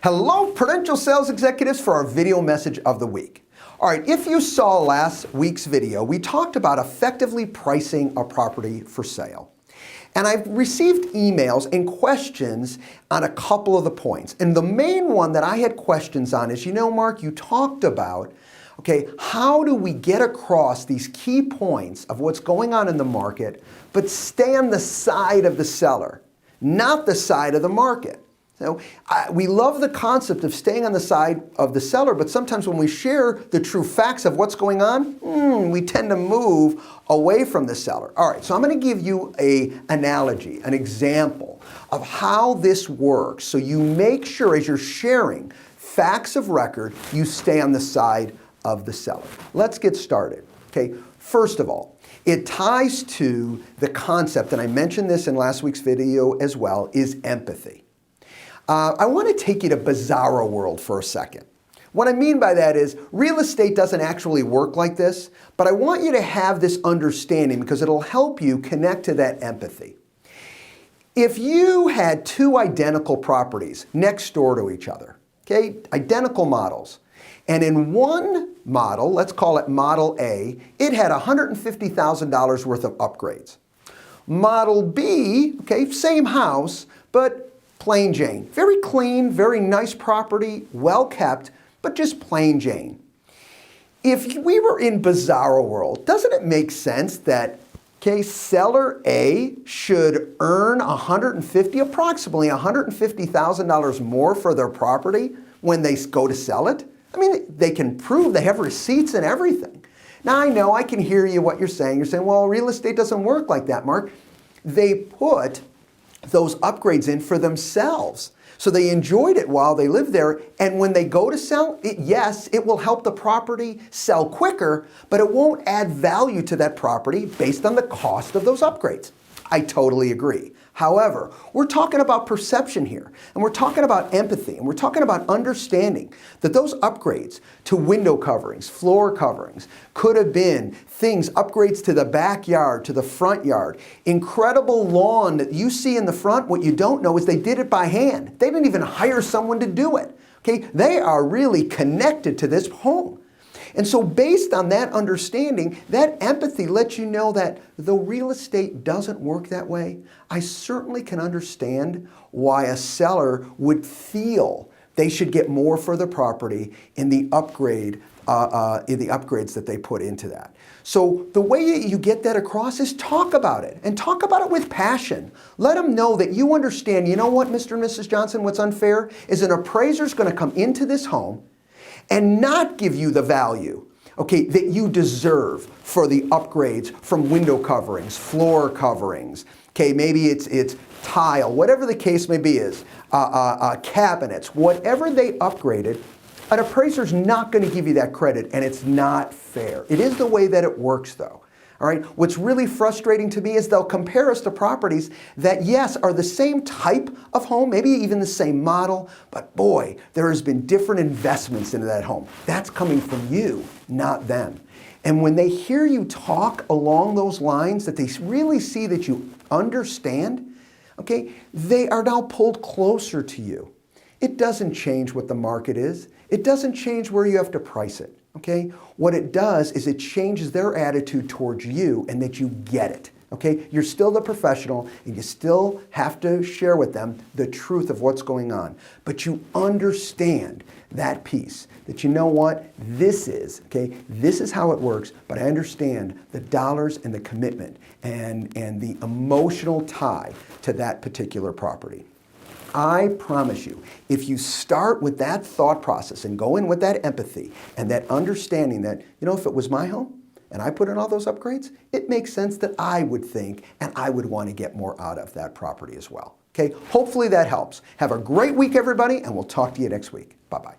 Hello, Prudential Sales Executives, for our video message of the week. All right, if you saw last week's video, we talked about effectively pricing a property for sale. And I've received emails and questions on a couple of the points. And the main one that I had questions on is, Mark, you talked about, how do we get across these key points of what's going on in the market, but stay on the side of the seller, not the side of the market? We love the concept of staying on the side of the seller, but sometimes when we share the true facts of what's going on, we tend to move away from the seller. All right, so I'm going to give you an analogy, an example of how this works, so you make sure as you're sharing facts of record, you stay on the side of the seller. Let's get started. First of all, it ties to the concept, and I mentioned this in last week's video as well, is empathy. I want to take you to bizarro world for a second. What I mean by that is real estate doesn't actually work like this, but I want you to have this understanding because it'll help you connect to that empathy. If you had two identical properties next door to each other, identical models, and in one model, let's call it Model A, it had $150,000 worth of upgrades. Model B, same house, but plain Jane. Very clean, very nice property, well kept, but just plain Jane. If we were in bizarro world, doesn't it make sense that seller A should earn approximately $150,000 more for their property when they go to sell it? I mean, they can prove they have receipts and everything. Now I know I can hear you what you're saying. You're saying, well, real estate doesn't work like that, Mark. They put those upgrades in for themselves. So they enjoyed it while they lived there, and when they go to sell it, yes, it will help the property sell quicker, but it won't add value to that property based on the cost of those upgrades. I totally agree. However, we're talking about perception here, and we're talking about empathy, and we're talking about understanding that those upgrades to window coverings, floor coverings, could have been things, upgrades to the backyard, to the front yard, incredible lawn that you see in the front. What you don't know is they did it by hand. They didn't even hire someone to do it. They are really connected to this home. And so based on that understanding, that empathy lets you know that though real estate doesn't work that way, I certainly can understand why a seller would feel they should get more for the property in the upgrades that they put into that. So the way you get that across is talk about it, and talk about it with passion. Let them know that you understand, you know what, Mr. and Mrs. Johnson, what's unfair is an appraiser's going to come into this home and not give you the value, that you deserve for the upgrades from window coverings, floor coverings, maybe it's tile, whatever the case may be is, cabinets, whatever they upgraded, an appraiser's not going to give you that credit, and it's not fair. It is the way that it works, though. All right. What's really frustrating to me is they'll compare us to properties that, yes, are the same type of home, maybe even the same model, but boy, there has been different investments into that home. That's coming from you, not them. And when they hear you talk along those lines, that they really see that you understand, they are now pulled closer to you. It doesn't change what the market is. It doesn't change where you have to price it. What it does is it changes their attitude towards you and that you get it. You're still the professional and you still have to share with them the truth of what's going on. But you understand that piece, that you know what, this is how it works, but I understand the dollars and the commitment and the emotional tie to that particular property. I promise you, if you start with that thought process and go in with that empathy and that understanding that, if it was my home and I put in all those upgrades, it makes sense that I would think and I would want to get more out of that property as well. Hopefully that helps. Have a great week, everybody, and we'll talk to you next week. Bye-bye.